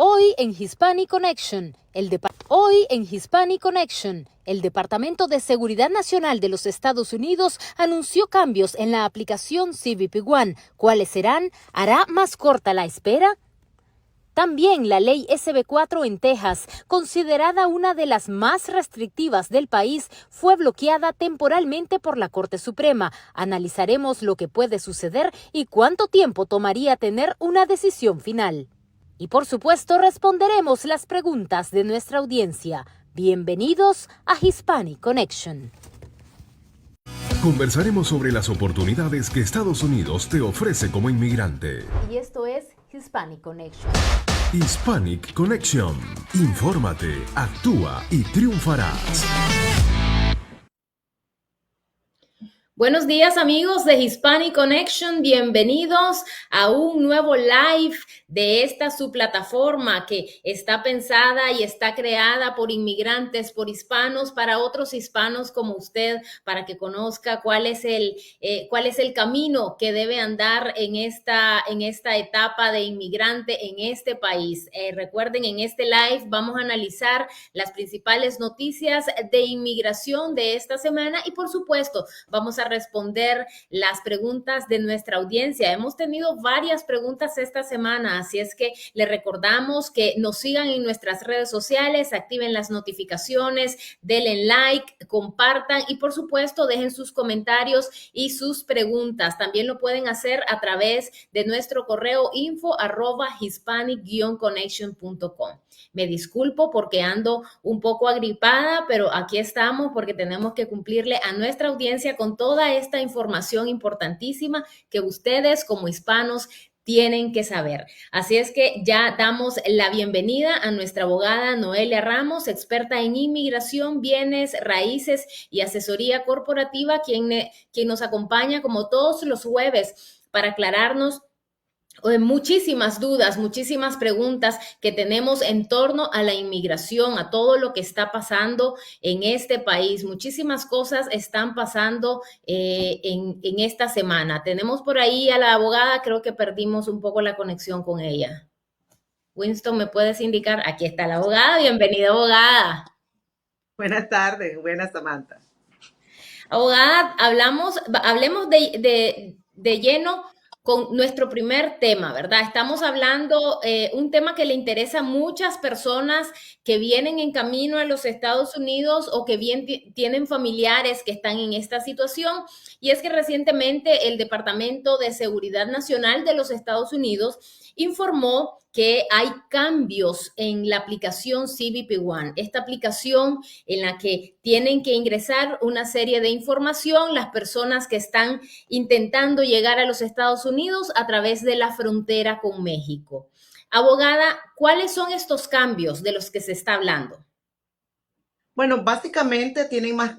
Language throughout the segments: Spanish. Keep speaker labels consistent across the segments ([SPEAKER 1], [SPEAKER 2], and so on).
[SPEAKER 1] Hoy en Hispanic Connection, el Departamento de Seguridad Nacional de los Estados Unidos anunció cambios en la aplicación CBP One. ¿Cuáles serán? ¿Hará más corta la espera? También la ley SB4 en Texas, considerada una de las más restrictivas del país, fue bloqueada temporalmente por la Corte Suprema. Analizaremos lo que puede suceder y cuánto tiempo tomaría tener una decisión final. Y por supuesto responderemos las preguntas de nuestra audiencia. Bienvenidos a Hispanic Connection.
[SPEAKER 2] Conversaremos sobre las oportunidades que Estados Unidos te ofrece como inmigrante.
[SPEAKER 1] Y esto es Hispanic Connection.
[SPEAKER 2] Hispanic Connection. Infórmate, actúa y triunfarás.
[SPEAKER 3] Buenos días amigos de Hispanic Connection, bienvenidos a un nuevo live de esta su plataforma que está pensada y está creada por inmigrantes, por hispanos, para otros hispanos como usted, para que conozca cuál es el camino que debe andar en esta etapa de inmigrante en este país. Recuerden, en este live vamos a analizar las principales noticias de inmigración de esta semana y por supuesto vamos a responder las preguntas de nuestra audiencia. Hemos tenido varias preguntas esta semana, así es que les recordamos que nos sigan en nuestras redes sociales, activen las notificaciones, denle like, compartan y por supuesto dejen sus comentarios y sus preguntas. También lo pueden hacer a través de nuestro correo info@hispanic-connection.com. Me disculpo porque ando un poco agripada, pero aquí estamos porque tenemos que cumplirle a nuestra audiencia con toda esta información importantísima que ustedes como hispanos tienen que saber. Así es que ya damos la bienvenida a nuestra abogada Noelia Ramos, experta en inmigración, bienes, raíces y asesoría corporativa, quien nos acompaña como todos los jueves para aclararnos muchísimas dudas, muchísimas preguntas que tenemos en torno a la inmigración, a todo lo que está pasando en este país. Muchísimas cosas están pasando en esta semana. Tenemos por ahí a la abogada, creo que perdimos un poco la conexión con ella. Winston, ¿me puedes indicar? Aquí está la abogada. Bienvenida, abogada.
[SPEAKER 4] Buenas tardes, buenas Samantha.
[SPEAKER 3] Abogada, hablemos de lleno con nuestro primer tema, ¿verdad? Estamos hablando un tema que le interesa a muchas personas que vienen en camino a los Estados Unidos o que bien tienen familiares que están en esta situación. Y es que recientemente el Departamento de Seguridad Nacional de los Estados Unidos informó que hay cambios en la aplicación CBP One, esta aplicación en la que tienen que ingresar una serie de información las personas que están intentando llegar a los Estados Unidos a través de la frontera con México. Abogada, ¿cuáles son estos cambios de los que se está hablando?
[SPEAKER 4] Bueno, básicamente tienen más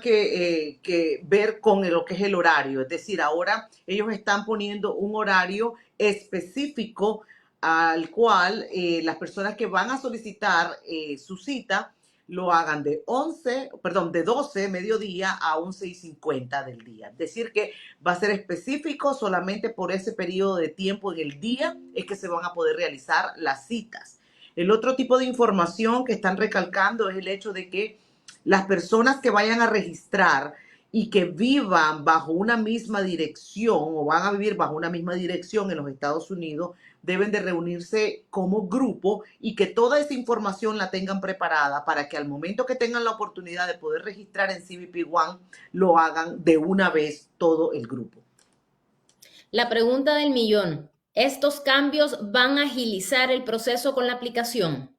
[SPEAKER 4] que ver con lo que es el horario. Es decir, ahora ellos están poniendo un horario específico al cual las personas que van a solicitar su cita lo hagan de 12 mediodía a 11:50 del día. Es decir, que va a ser específico solamente por ese periodo de tiempo en el día es que se van a poder realizar las citas. El otro tipo de información que están recalcando es el hecho de que las personas que vayan a registrar y que vivan bajo una misma dirección o van a vivir bajo una misma dirección en los Estados Unidos deben de reunirse como grupo y que toda esa información la tengan preparada para que al momento que tengan la oportunidad de poder registrar en CBP One lo hagan de una vez todo el grupo.
[SPEAKER 3] La pregunta del millón. ¿Estos cambios van a agilizar el proceso con la aplicación?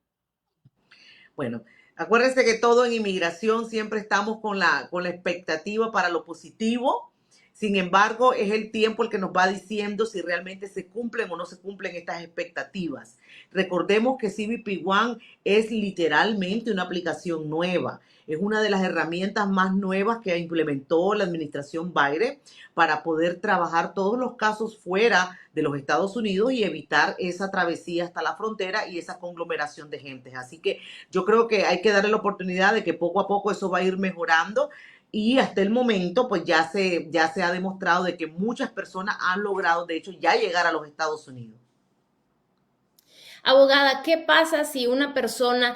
[SPEAKER 4] Bueno, acuérdense que todo en inmigración siempre estamos con la expectativa para lo positivo. Sin embargo, es el tiempo el que nos va diciendo si realmente se cumplen o no se cumplen estas expectativas. Recordemos que CBP One es literalmente una aplicación nueva. Es una de las herramientas más nuevas que implementó la administración Biden para poder trabajar todos los casos fuera de los Estados Unidos y evitar esa travesía hasta la frontera y esa conglomeración de gentes. Así que yo creo que hay que darle la oportunidad de que poco a poco eso va a ir mejorando. Y hasta el momento, pues ya se ha demostrado de que muchas personas han logrado, de hecho, ya llegar a los Estados Unidos.
[SPEAKER 3] Abogada, ¿qué pasa si una persona,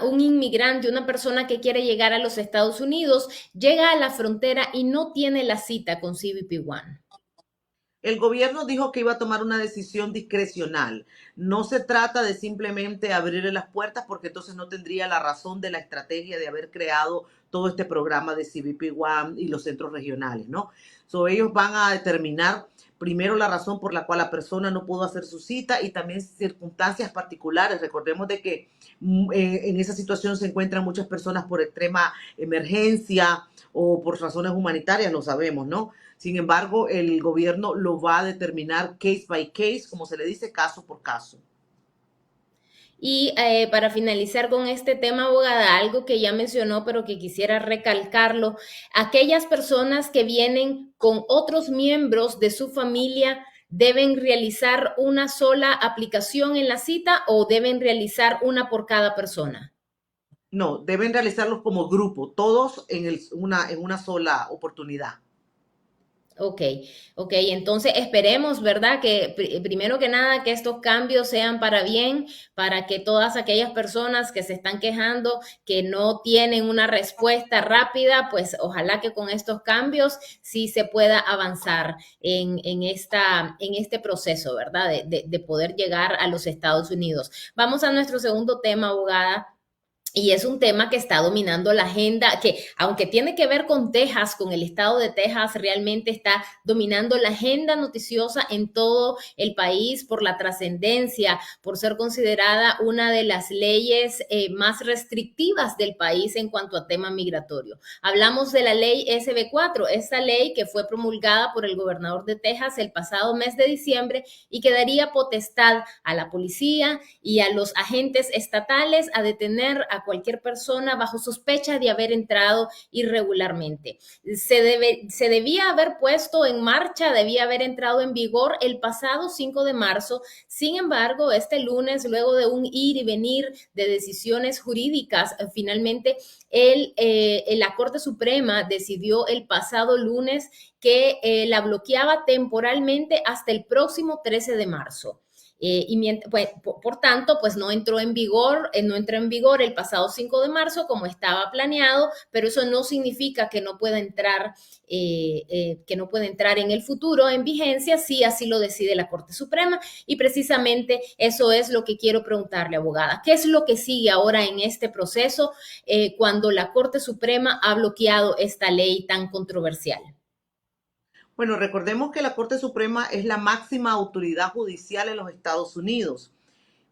[SPEAKER 3] un inmigrante, una persona que quiere llegar a los Estados Unidos, llega a la frontera y no tiene la cita con CBP One?
[SPEAKER 4] El gobierno dijo que iba a tomar una decisión discrecional. No se trata de simplemente abrirle las puertas porque entonces no tendría la razón de la estrategia de haber creado todo este programa de CBP One y los centros regionales, ¿no? Ellos van a determinar primero la razón por la cual la persona no pudo hacer su cita y también circunstancias particulares. Recordemos de que en esa situación se encuentran muchas personas por extrema emergencia o por razones humanitarias, lo sabemos, ¿no? Sin embargo, el gobierno lo va a determinar case by case, como se le dice, caso por caso.
[SPEAKER 3] Y para finalizar con este tema, abogada, algo que ya mencionó, pero que quisiera recalcarlo, aquellas personas que vienen con otros miembros de su familia, ¿deben realizar una sola aplicación en la cita o deben realizar una por cada persona?
[SPEAKER 4] No, deben realizarlos como grupo, todos en una sola oportunidad.
[SPEAKER 3] Ok, ok, entonces esperemos, ¿verdad? Que primero que nada que estos cambios sean para bien, para que todas aquellas personas que se están quejando, que no tienen una respuesta rápida, pues ojalá que con estos cambios sí se pueda avanzar en este proceso, ¿verdad? De poder llegar a los Estados Unidos. Vamos a nuestro segundo tema, abogada. Y es un tema que está dominando la agenda, que aunque tiene que ver con Texas, con el estado de Texas, realmente está dominando la agenda noticiosa en todo el país por la trascendencia, por ser considerada una de las leyes más restrictivas del país en cuanto a tema migratorio. Hablamos de la ley SB4, esta ley que fue promulgada por el gobernador de Texas el pasado mes de diciembre y que daría potestad a la policía y a los agentes estatales a detener a cualquier persona bajo sospecha de haber entrado irregularmente. Se debía haber puesto en marcha, debía haber entrado en vigor el pasado 5 de marzo. Sin embargo, este lunes, luego de un ir y venir de decisiones jurídicas, finalmente la Corte Suprema decidió el pasado lunes que la bloqueaba temporalmente hasta el próximo 13 de marzo. Pues, por tanto, pues no entró en vigor el pasado 5 de marzo como estaba planeado, pero eso no significa que no pueda entrar en el futuro en vigencia si así lo decide la Corte Suprema. Y precisamente eso es lo que quiero preguntarle, abogada. ¿Qué es lo que sigue ahora en este proceso cuando la Corte Suprema ha bloqueado esta ley tan controversial?
[SPEAKER 4] Bueno, recordemos que la Corte Suprema es la máxima autoridad judicial en los Estados Unidos.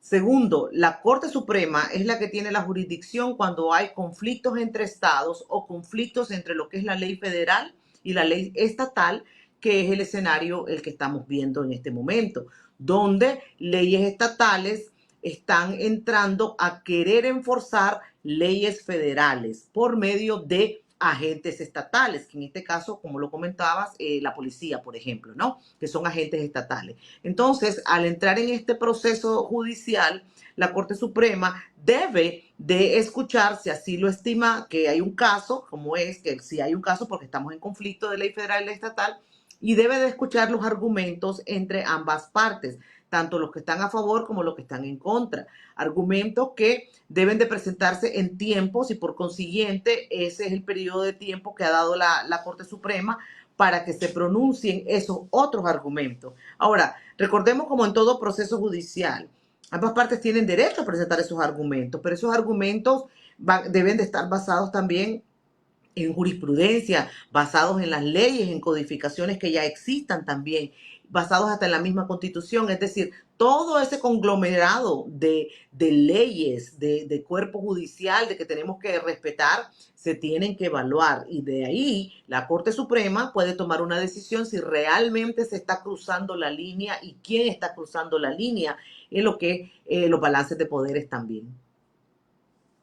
[SPEAKER 4] Segundo, la Corte Suprema es la que tiene la jurisdicción cuando hay conflictos entre estados o conflictos entre lo que es la ley federal y la ley estatal, que es el escenario el que estamos viendo en este momento, donde leyes estatales están entrando a querer enforzar leyes federales por medio de agentes estatales, que en este caso, como lo comentabas, la policía, por ejemplo, ¿no? Que son agentes estatales. Entonces, al entrar en este proceso judicial, la Corte Suprema debe de escuchar, si así lo estima, que hay un caso, como es, que si hay un caso porque estamos en conflicto de ley federal y ley estatal, y debe de escuchar los argumentos entre ambas partes, tanto los que están a favor como los que están en contra. Argumentos que deben de presentarse en tiempos y por consiguiente ese es el periodo de tiempo que ha dado la Corte Suprema para que se pronuncien esos otros argumentos. Ahora, recordemos como en todo proceso judicial, ambas partes tienen derecho a presentar esos argumentos, pero esos argumentos deben de estar basados también en jurisprudencia, basados en las leyes, en codificaciones que ya existan también, basados hasta en la misma Constitución, es decir, todo ese conglomerado de leyes, de cuerpo judicial, de que tenemos que respetar, se tienen que evaluar y de ahí la Corte Suprema puede tomar una decisión si realmente se está cruzando la línea y quién está cruzando la línea en lo que los balances de poderes también.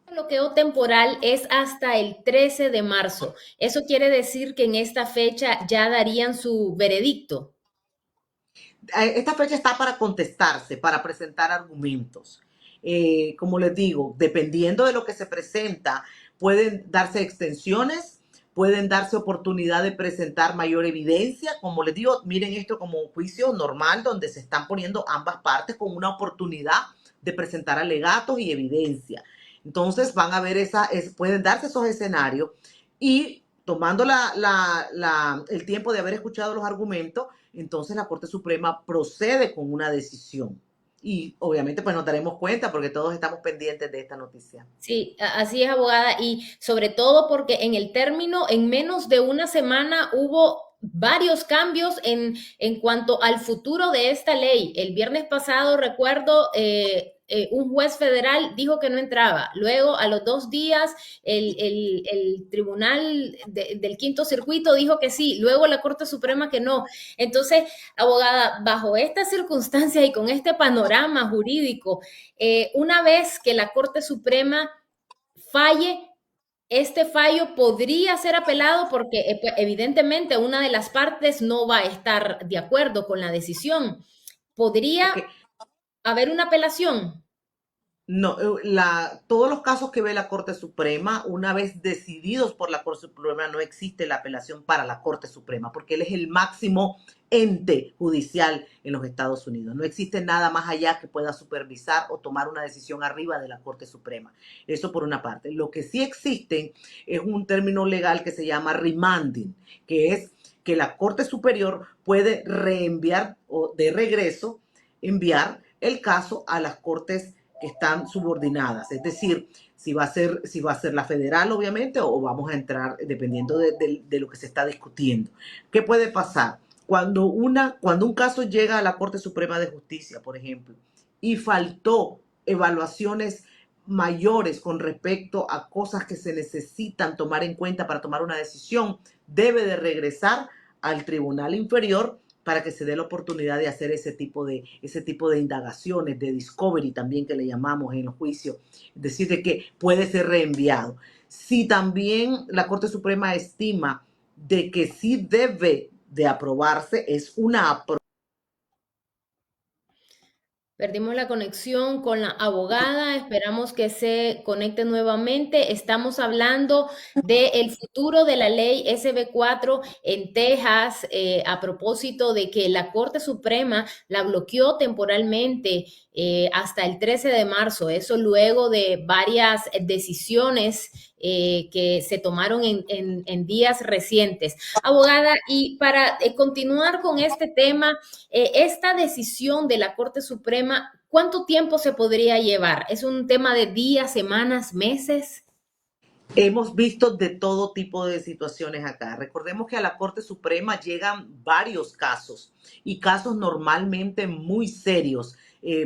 [SPEAKER 3] El bloqueo temporal es hasta el 13 de marzo. Eso quiere decir que en esta fecha ya darían su veredicto.
[SPEAKER 4] Esta fecha está para contestarse, para presentar argumentos. Como les digo, dependiendo de lo que se presenta, pueden darse extensiones, pueden darse oportunidad de presentar mayor evidencia. Como les digo, miren esto como un juicio normal donde se están poniendo ambas partes con una oportunidad de presentar alegatos y evidencia. Entonces van a ver pueden darse esos escenarios y tomando el tiempo de haber escuchado los argumentos, entonces la Corte Suprema procede con una decisión. Y obviamente pues nos daremos cuenta porque todos estamos pendientes de esta noticia.
[SPEAKER 3] Sí, así es, abogada, y sobre todo porque en menos de una semana hubo varios cambios en cuanto al futuro de esta ley. El viernes pasado, recuerdo, un juez federal dijo que no entraba. Luego, a los 2 días, el tribunal del quinto circuito dijo que sí. Luego, la Corte Suprema que no. Entonces, abogada, bajo estas circunstancias y con este panorama jurídico, una vez que la Corte Suprema falle, este fallo podría ser apelado porque pues, evidentemente una de las partes no va a estar de acuerdo con la decisión. ¿Podría
[SPEAKER 4] Okay.
[SPEAKER 3] haber una apelación?
[SPEAKER 4] No, todos los casos que ve la Corte Suprema, una vez decididos por la Corte Suprema, no existe la apelación para la Corte Suprema, porque él es el máximo ente judicial en los Estados Unidos. No existe nada más allá que pueda supervisar o tomar una decisión arriba de la Corte Suprema. Eso por una parte. Lo que sí existe es un término legal que se llama remanding, que es que la Corte Superior puede reenviar o de regreso enviar el caso a las Cortes que están subordinadas, es decir, si va a ser la federal, obviamente, o vamos a entrar dependiendo de lo que se está discutiendo. ¿Qué puede pasar? Cuando un caso llega a la Corte Suprema de Justicia, por ejemplo, y faltó evaluaciones mayores con respecto a cosas que se necesitan tomar en cuenta para tomar una decisión, debe de regresar al tribunal inferior para que se dé la oportunidad de hacer ese tipo de indagaciones, de discovery también que le llamamos en los juicios, es decir, de que puede ser reenviado. Si también la Corte Suprema estima de que sí debe de aprobarse, es una aprobación.
[SPEAKER 3] Perdimos la conexión con la abogada, esperamos que se conecte nuevamente. Estamos hablando del futuro de la ley SB4 en Texas, a propósito de que la Corte Suprema la bloqueó temporalmente hasta el 13 de marzo. Eso luego de varias decisiones que se tomaron en días recientes. Abogada, y para continuar con este tema, esta decisión de la Corte Suprema, ¿cuánto tiempo se podría llevar? ¿Es un tema de días, semanas, meses?
[SPEAKER 4] Hemos visto de todo tipo de situaciones acá. Recordemos que a la Corte Suprema llegan varios casos y casos normalmente muy serios.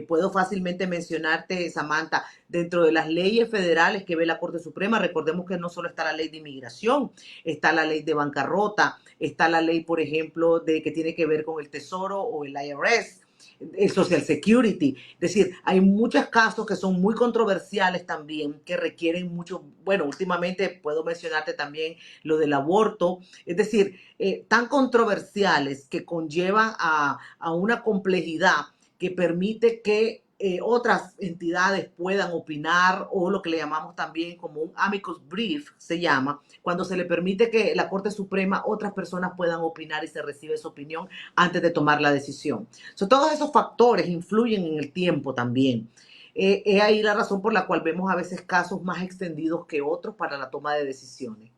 [SPEAKER 4] Puedo fácilmente mencionarte, Samantha, dentro de las leyes federales que ve la Corte Suprema, recordemos que no solo está la ley de inmigración, está la ley de bancarrota, está la ley, por ejemplo, que tiene que ver con el Tesoro o el IRS, el Social Security. Es decir, hay muchos casos que son muy controversiales también, que requieren mucho, bueno, últimamente puedo mencionarte también lo del aborto, es decir, tan controversiales que conllevan a una complejidad que permite que otras entidades puedan opinar, o lo que le llamamos también como un amicus brief, se llama, cuando se le permite que la Corte Suprema, otras personas puedan opinar y se recibe su opinión antes de tomar la decisión. Todos esos factores influyen en el tiempo también. Es ahí la razón por la cual vemos a veces casos más extendidos que otros para la toma de decisiones.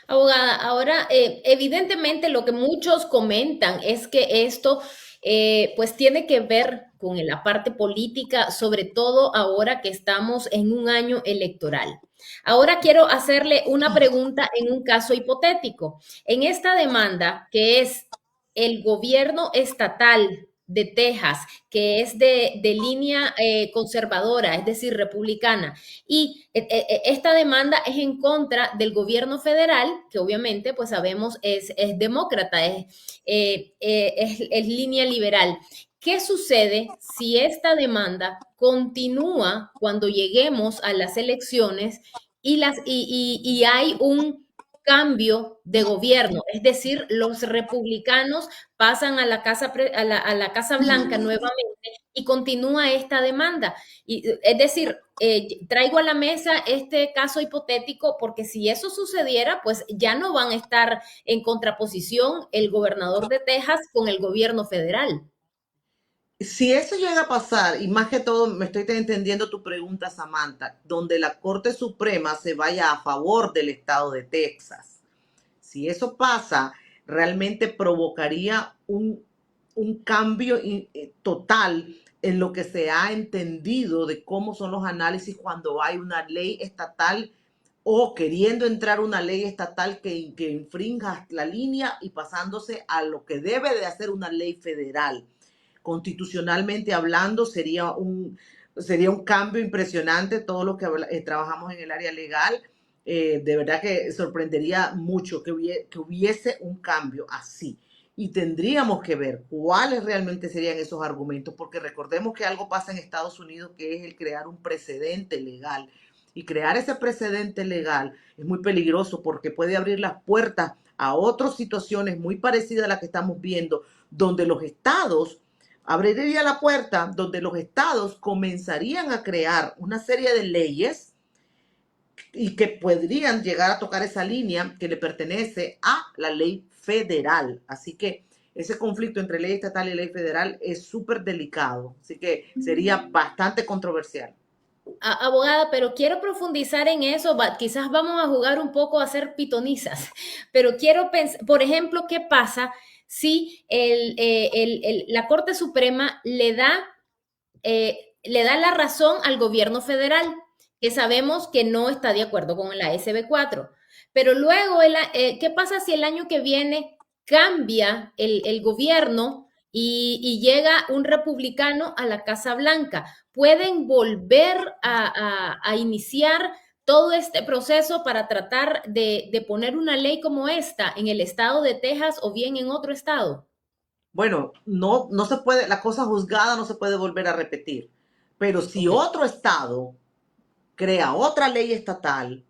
[SPEAKER 3] Abogada, ahora evidentemente lo que muchos comentan es que esto pues tiene que ver con la parte política, sobre todo ahora que estamos en un año electoral. Ahora quiero hacerle una pregunta en un caso hipotético. En esta demanda, que es el gobierno estatal de Texas, que es de línea conservadora, es decir, republicana, y esta demanda es en contra del gobierno federal, que obviamente, pues sabemos, es demócrata, es línea liberal. ¿Qué sucede si esta demanda continúa cuando lleguemos a las elecciones y hay un cambio de gobierno? Es decir, los republicanos pasan a la Casa Blanca nuevamente y continúa esta demanda. Y, es decir, traigo a la mesa este caso hipotético porque si eso sucediera, pues ya no van a estar en contraposición el gobernador de Texas con el gobierno federal.
[SPEAKER 4] Si eso llega a pasar, y más que todo me estoy entendiendo tu pregunta, Samantha, donde la Corte Suprema se vaya a favor del estado de Texas. Si eso pasa, realmente provocaría un cambio total en lo que se ha entendido de cómo son los análisis cuando hay una ley estatal o queriendo entrar una ley estatal que infrinja la línea y pasándose a lo que debe de hacer una ley federal. Constitucionalmente hablando, sería un cambio impresionante. Todos los que trabajamos en el área legal, de verdad que sorprendería mucho que hubiese un cambio así. Y tendríamos que ver cuáles realmente serían esos argumentos, porque recordemos que algo pasa en Estados Unidos, que es el crear un precedente legal. Y crear ese precedente legal es muy peligroso porque puede abrir las puertas a otras situaciones muy parecidas a las que estamos viendo, donde los estados abriría la puerta donde los estados comenzarían a crear una serie de leyes y que podrían llegar a tocar esa línea que le pertenece a la ley federal. Así que ese conflicto entre ley estatal y ley federal es súper delicado. Así que sería bastante controversial.
[SPEAKER 3] Abogada, pero quiero profundizar en eso. Quizás vamos a jugar un poco a ser pitonizas, pero quiero pensar, por ejemplo, ¿qué pasa si la Corte Suprema le da la razón al gobierno federal, que sabemos que no está de acuerdo con la SB4? Pero luego, ¿qué pasa si el año que viene cambia el gobierno y llega un republicano a la Casa Blanca? ¿Pueden volver a iniciar todo este proceso para tratar de poner una ley como esta en el estado de Texas o bien en otro estado?
[SPEAKER 4] Bueno, no se puede, la cosa juzgada no se puede volver a repetir. Pero si otro estado crea otra ley estatal,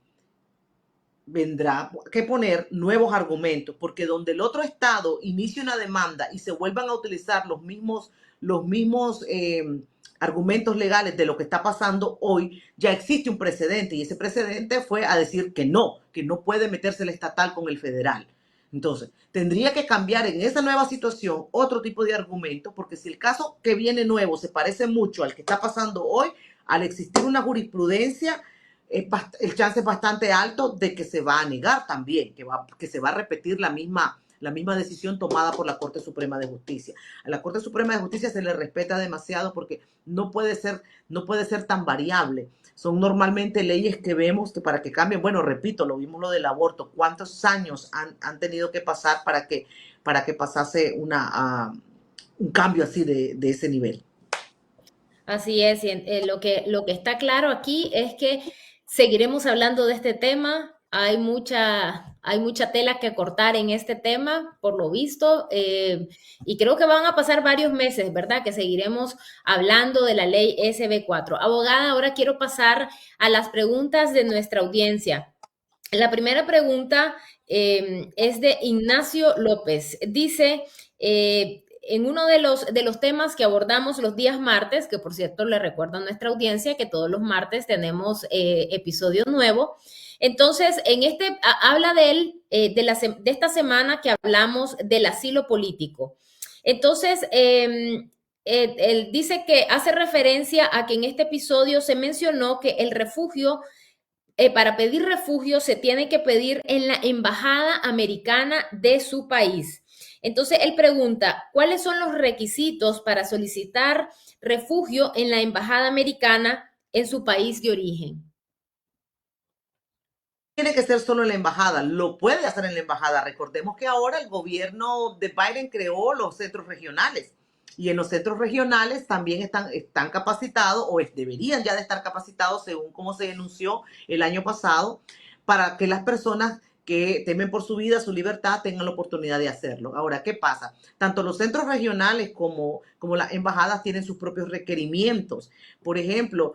[SPEAKER 4] vendrá que poner nuevos argumentos, porque donde el otro estado inicie una demanda y se vuelvan a utilizar los mismos argumentos legales de lo que está pasando hoy, ya existe un precedente y ese precedente fue a decir que no puede meterse el estatal con el federal. Entonces, tendría que cambiar en esa nueva situación otro tipo de argumento, porque si el caso que viene nuevo se parece mucho al que está pasando hoy, al existir una jurisprudencia, el chance es bastante alto de que se va a negar también, que se va a repetir la misma decisión tomada por la Corte Suprema de Justicia. A la Corte Suprema de Justicia se le respeta demasiado porque no puede ser tan variable. Son normalmente leyes que vemos que para que cambien, bueno, repito, lo vimos lo del aborto, ¿cuántos años han tenido que pasar para que pasase un cambio así de ese nivel?
[SPEAKER 3] Así es, y lo que está claro aquí es que seguiremos hablando de este tema. Hay mucha tela que cortar en este tema, por lo visto, y creo que van a pasar varios meses, ¿verdad? Que seguiremos hablando de la ley SB4. Abogada, ahora quiero pasar a las preguntas de nuestra audiencia. La primera pregunta es de Ignacio López. Dice, en uno de los temas que abordamos los días martes, que por cierto le recuerdo a nuestra audiencia que todos los martes tenemos episodio nuevo. Entonces, habla de él, de esta semana que hablamos del asilo político. Entonces, él dice que hace referencia a que en este episodio se mencionó que el refugio, para pedir refugio se tiene que pedir en la embajada americana de su país. Entonces, él pregunta, ¿cuáles son los requisitos para solicitar refugio en la embajada americana en su país de origen?
[SPEAKER 4] Tiene que ser solo en la embajada, lo puede hacer en la embajada. Recordemos que ahora el gobierno de Biden creó los centros regionales y en los centros regionales también están capacitados o deberían ya de estar capacitados según como se denunció el año pasado para que las personas que temen por su vida, su libertad, tengan la oportunidad de hacerlo. Ahora, ¿qué pasa? Tanto los centros regionales como las embajadas tienen sus propios requerimientos. Por ejemplo,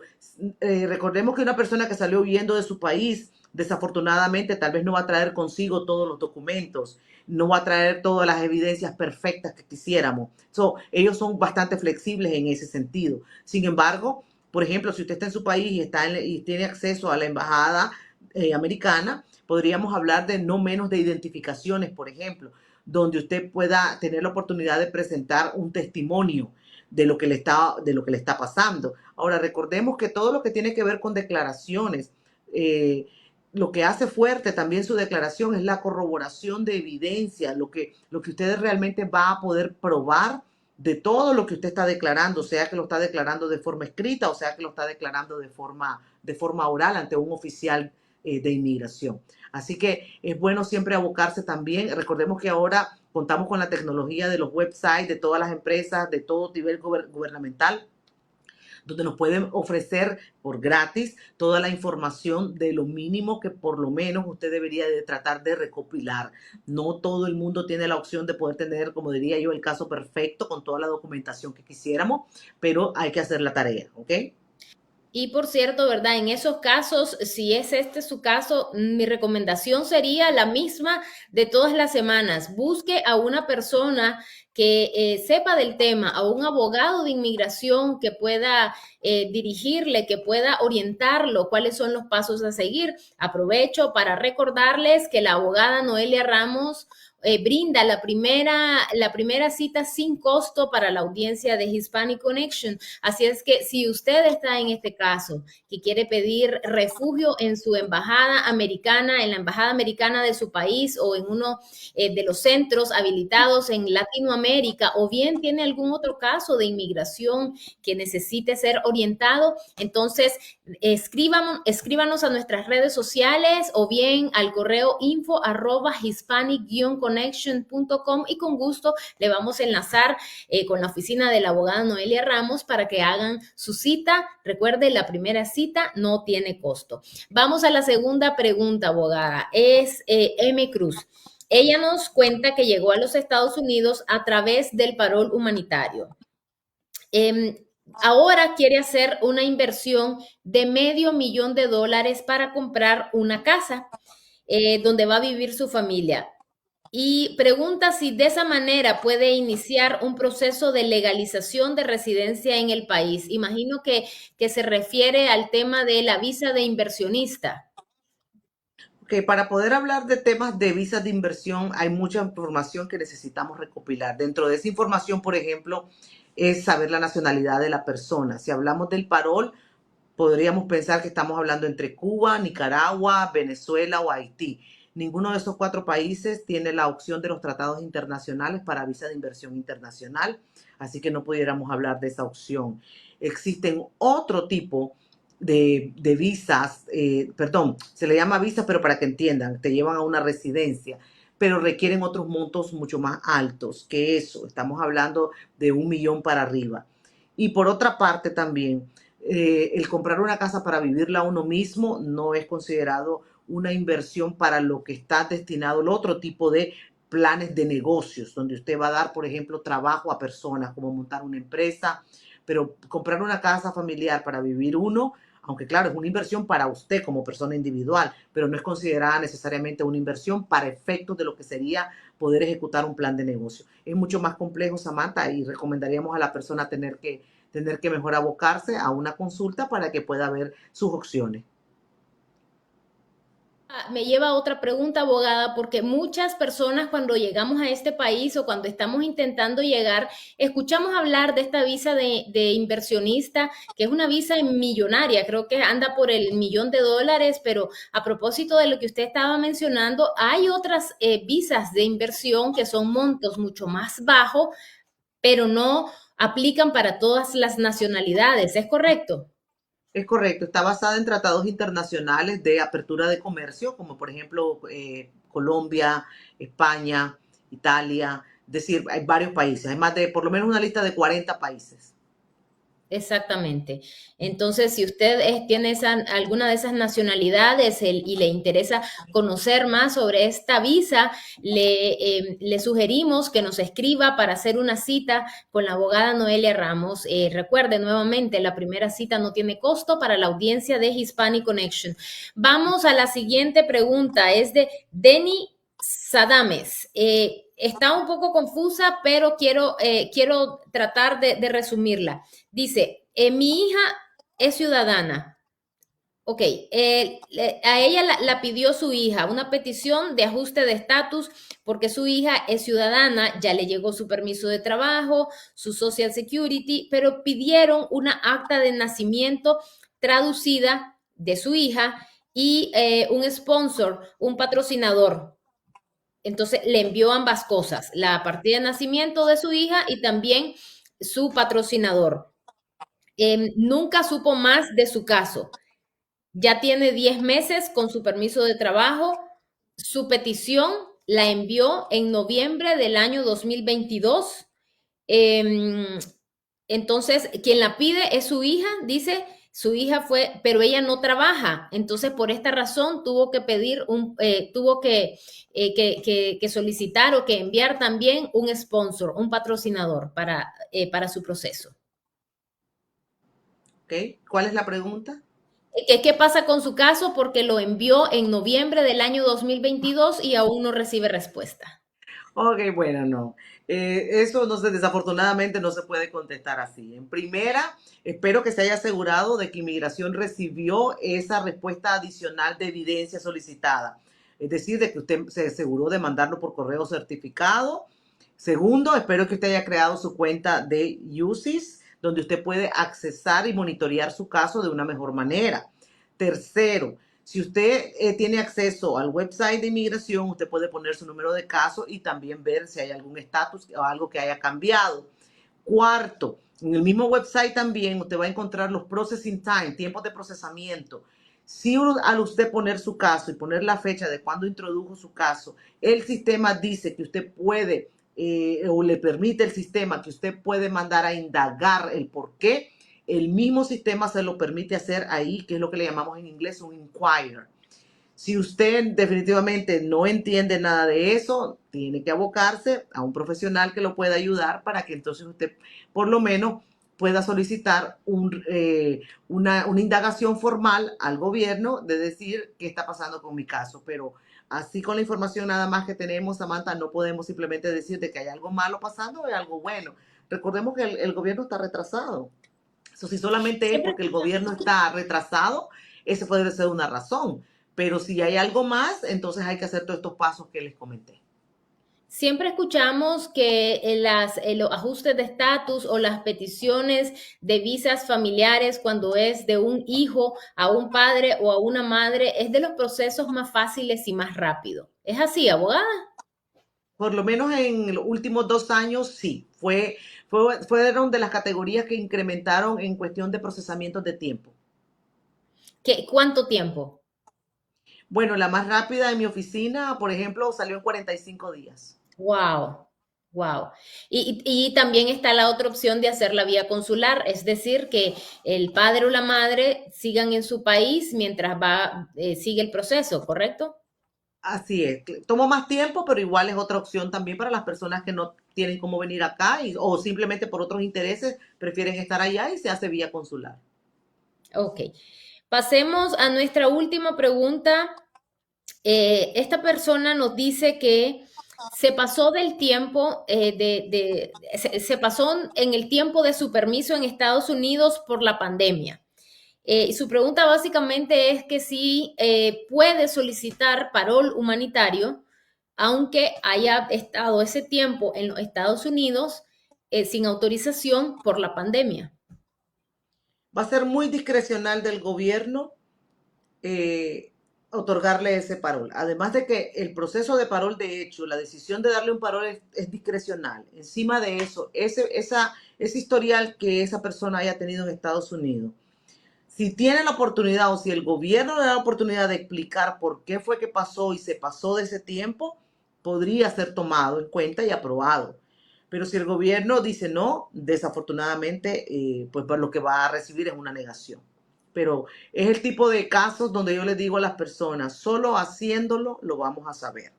[SPEAKER 4] recordemos que una persona que salió huyendo de su país Desafortunadamente, tal vez no va a traer consigo todos los documentos, no va a traer todas las evidencias perfectas que quisiéramos. Ellos son bastante flexibles en ese sentido. Sin embargo, por ejemplo, si usted está en su país y tiene acceso a la embajada americana, podríamos hablar de no menos de identificaciones, por ejemplo, donde usted pueda tener la oportunidad de presentar un testimonio de lo que le está pasando. Ahora, recordemos que todo lo que tiene que ver con declaraciones, lo que hace fuerte también su declaración es la corroboración de evidencia, lo que usted realmente va a poder probar de todo lo que usted está declarando, sea que lo está declarando de forma escrita o sea que lo está declarando de forma oral ante un oficial de inmigración. Así que es bueno siempre abocarse también. Recordemos que ahora contamos con la tecnología de los websites de todas las empresas, de todo nivel gubernamental, donde nos pueden ofrecer por gratis toda la información de lo mínimo que por lo menos usted debería de tratar de recopilar. No todo el mundo tiene la opción de poder tener, como diría yo, el caso perfecto con toda la documentación que quisiéramos, pero hay que hacer la tarea, ¿ok?
[SPEAKER 3] Y por cierto, ¿verdad? En esos casos, si es este su caso, mi recomendación sería la misma de todas las semanas. Busque a una persona que sepa del tema, a un abogado de inmigración que pueda dirigirle, que pueda orientarlo cuáles son los pasos a seguir. Aprovecho para recordarles que la abogada Noelia Ramos brinda la primera cita sin costo para la audiencia de Hispanic Connection. Así es que si usted está en este caso que quiere pedir refugio en su embajada americana, en la embajada americana de su país o en uno de los centros habilitados en Latinoamérica, o bien tiene algún otro caso de inmigración que necesite ser orientado, entonces escríbanos a nuestras redes sociales o bien al correo info@hispanic-connection.com y con gusto le vamos a enlazar con la oficina de la abogada Noelia Ramos para que hagan su cita. Recuerde, la primera cita no tiene costo. Vamos a la segunda pregunta, abogada. Es M. Cruz. Ella nos cuenta que llegó a los Estados Unidos a través del parol humanitario. Ahora quiere hacer una inversión de $500,000 para comprar una casa donde va a vivir su familia. Y pregunta si de esa manera puede iniciar un proceso de legalización de residencia en el país. Imagino que se refiere al tema de la visa de inversionista.
[SPEAKER 4] Que para poder hablar de temas de visas de inversión hay mucha información que necesitamos recopilar. Dentro de esa información, por ejemplo, es saber la nacionalidad de la persona. Si hablamos del parol, podríamos pensar que estamos hablando entre Cuba, Nicaragua, Venezuela o Haití. Ninguno de esos 4 países tiene la opción de los tratados internacionales para visa de inversión internacional, así que no pudiéramos hablar de esa opción. Existen otro tipo de visas, se le llama visas, pero para que entiendan, te llevan a una residencia, pero requieren otros montos mucho más altos que eso. Estamos hablando de 1 millón para arriba. Y por otra parte también, el comprar una casa para vivirla uno mismo no es considerado una inversión para lo que está destinado el otro tipo de planes de negocios, donde usted va a dar, por ejemplo, trabajo a personas, como montar una empresa, pero comprar una casa familiar para vivir uno, aunque claro, es una inversión para usted como persona individual, pero no es considerada necesariamente una inversión para efectos de lo que sería poder ejecutar un plan de negocio. Es mucho más complejo, Samantha, y recomendaríamos a la persona tener que mejor abocarse a una consulta para que pueda ver sus opciones.
[SPEAKER 3] Me lleva a otra pregunta, abogada, porque muchas personas cuando llegamos a este país o cuando estamos intentando llegar, escuchamos hablar de esta visa de inversionista, que es una visa millonaria, creo que anda por el $1,000,000, pero a propósito de lo que usted estaba mencionando, hay otras visas de inversión que son montos mucho más bajos, pero no aplican para todas las nacionalidades, ¿es correcto?
[SPEAKER 4] Es correcto, está basada en tratados internacionales de apertura de comercio, como por ejemplo Colombia, España, Italia, es decir, hay varios países, hay más de por lo menos una lista de 40 países.
[SPEAKER 3] Exactamente. Entonces, si usted tiene alguna de esas nacionalidades y le interesa conocer más sobre esta visa, le sugerimos que nos escriba para hacer una cita con la abogada Noelia Ramos. Recuerde nuevamente, la primera cita no tiene costo para la audiencia de Hispanic Connection. Vamos a la siguiente pregunta, es de Denny Sadames. Está un poco confusa, pero quiero tratar de resumirla. Dice, mi hija es ciudadana. Ok, a ella la pidió su hija, una petición de ajuste de estatus porque su hija es ciudadana, ya le llegó su permiso de trabajo, su Social Security, pero pidieron una acta de nacimiento traducida de su hija y un sponsor, un patrocinador. Entonces le envió ambas cosas, la partida de nacimiento de su hija y también su patrocinador. Nunca supo más de su caso. Ya tiene 10 meses con su permiso de trabajo. Su petición la envió en noviembre del año 2022. Entonces, quien la pide es su hija, dice, su hija fue, pero ella no trabaja. Entonces, por esta razón, tuvo que pedir tuvo que solicitar o que enviar también un sponsor, un patrocinador para su proceso.
[SPEAKER 4] ¿Ok? ¿Cuál es la pregunta?
[SPEAKER 3] ¿Qué pasa con su caso? Porque lo envió en noviembre del año 2022 y aún no recibe respuesta.
[SPEAKER 4] Ok, bueno, no. Eso no sé, desafortunadamente no se puede contestar así. En primera, espero que se haya asegurado de que Inmigración recibió esa respuesta adicional de evidencia solicitada. Es decir, de que usted se aseguró de mandarlo por correo certificado. Segundo, espero que usted haya creado su cuenta de USIS, donde usted puede accesar y monitorear su caso de una mejor manera. Tercero, si usted tiene acceso al website de inmigración, usted puede poner su número de caso y también ver si hay algún estatus o algo que haya cambiado. Cuarto, en el mismo website también usted va a encontrar los processing time, tiempos de procesamiento. Si al usted poner su caso y poner la fecha de cuando introdujo su caso, el sistema dice que usted puede o le permite el sistema que usted puede mandar a indagar el por qué, el mismo sistema se lo permite hacer ahí, que es lo que le llamamos en inglés un inquirer. Si usted definitivamente no entiende nada de eso, tiene que abocarse a un profesional que lo pueda ayudar para que entonces usted por lo menos pueda solicitar una indagación formal al gobierno de decir qué está pasando con mi caso. Pero así con la información nada más que tenemos, Samantha, no podemos simplemente decir de que hay algo malo pasando o hay algo bueno. Recordemos que el gobierno está retrasado. Eso si solamente es porque el gobierno está retrasado, ese puede ser una razón. Pero si hay algo más, entonces hay que hacer todos estos pasos que les comenté.
[SPEAKER 3] Siempre escuchamos que los ajustes de estatus o las peticiones de visas familiares cuando es de un hijo a un padre o a una madre es de los procesos más fáciles y más rápido. ¿Es así, abogada?
[SPEAKER 4] Por lo menos en los últimos 2 años, sí. Fueron de las categorías que incrementaron en cuestión de procesamientos de tiempo.
[SPEAKER 3] ¿Cuánto tiempo?
[SPEAKER 4] Bueno, la más rápida en mi oficina, por ejemplo, salió en 45 días.
[SPEAKER 3] Wow, wow. Y también está la otra opción de hacer la vía consular, es decir, que el padre o la madre sigan en su país mientras sigue el proceso, ¿correcto?
[SPEAKER 4] Así es. Tomó más tiempo, pero igual es otra opción también para las personas que no tienen cómo venir acá o simplemente por otros intereses prefieren estar allá y se hace vía consular.
[SPEAKER 3] Ok. Pasemos a nuestra última pregunta. Esta persona nos dice que se pasó del tiempo, se pasó en el tiempo de su permiso en Estados Unidos por la pandemia. Su pregunta básicamente es que si puede solicitar parol humanitario, aunque haya estado ese tiempo en los Estados Unidos sin autorización por la pandemia.
[SPEAKER 4] Va a ser muy discrecional del gobierno otorgarle ese parol. Además de que el proceso de parol, de hecho, la decisión de darle un parol es discrecional. Encima de eso, ese historial que esa persona haya tenido en Estados Unidos, si tiene la oportunidad o si el gobierno le da la oportunidad de explicar por qué fue que pasó y se pasó de ese tiempo, podría ser tomado en cuenta y aprobado. Pero si el gobierno dice no, desafortunadamente, pues lo que va a recibir es una negación. Pero es el tipo de casos donde yo les digo a las personas, solo haciéndolo lo vamos a saber.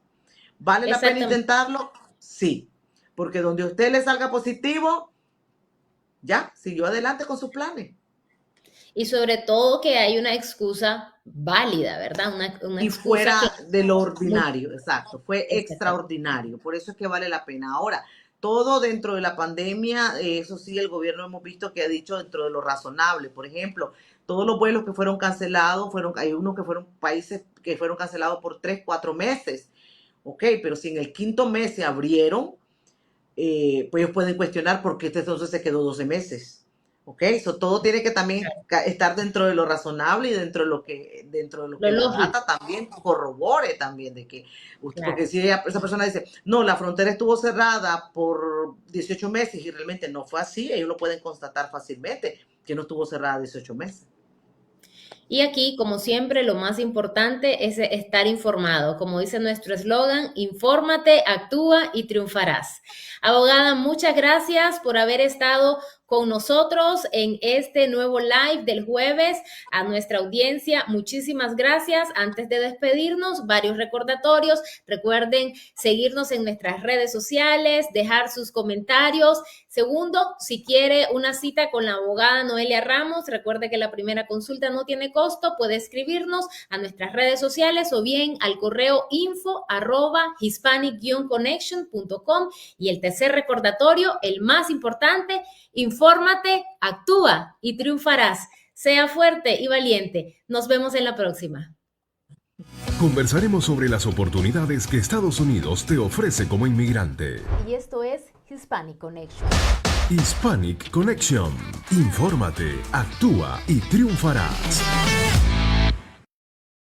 [SPEAKER 4] ¿Vale la pena
[SPEAKER 3] Exactamente.
[SPEAKER 4] intentarlo? Sí, porque donde a usted le salga positivo, ya, siguió adelante con sus planes.
[SPEAKER 3] Y sobre todo que hay una excusa válida, ¿verdad? Una
[SPEAKER 4] Y
[SPEAKER 3] excusa
[SPEAKER 4] fuera
[SPEAKER 3] que
[SPEAKER 4] de lo
[SPEAKER 3] muy
[SPEAKER 4] ordinario, exacto, fue
[SPEAKER 3] exactamente.
[SPEAKER 4] extraordinario, por eso es que vale la pena. Ahora, todo dentro de la pandemia, eso sí, el gobierno hemos visto que ha dicho dentro de lo razonable. Por ejemplo, todos los vuelos que fueron cancelados, hay unos que fueron países que fueron cancelados por 3, 4 meses. Ok, pero si en el quinto mes se abrieron, pues ellos pueden cuestionar por qué este entonces se quedó 12 meses. Ok, eso todo tiene que también estar dentro de lo razonable y dentro de lo
[SPEAKER 3] Lo
[SPEAKER 4] que la
[SPEAKER 3] lógico,
[SPEAKER 4] data también corrobore también de que usted, porque
[SPEAKER 3] claro.
[SPEAKER 4] si esa persona dice, no, la frontera estuvo cerrada por 18 meses y realmente no fue así, ellos lo pueden constatar fácilmente, que no estuvo cerrada 18 meses.
[SPEAKER 3] Y aquí, como siempre, lo más importante es estar informado. Como dice nuestro eslogan, infórmate, actúa y triunfarás. Abogada, muchas gracias por haber estado con nosotros en este nuevo live del jueves. A nuestra audiencia, muchísimas gracias. Antes de despedirnos, varios recordatorios. Recuerden seguirnos en nuestras redes sociales, dejar sus comentarios. Segundo, si quiere una cita con la abogada Noelia Ramos, recuerde que la primera consulta no tiene costo, puede escribirnos a nuestras redes sociales o bien al correo info@hispanic-connection.com. Y el tercer recordatorio, el más importante, infórmate, actúa y triunfarás. Sea fuerte y valiente. Nos vemos en la próxima.
[SPEAKER 2] Conversaremos sobre las oportunidades que Estados Unidos te ofrece como inmigrante.
[SPEAKER 1] Y esto es Hispanic Connection.
[SPEAKER 2] Hispanic Connection. Infórmate, actúa y triunfarás.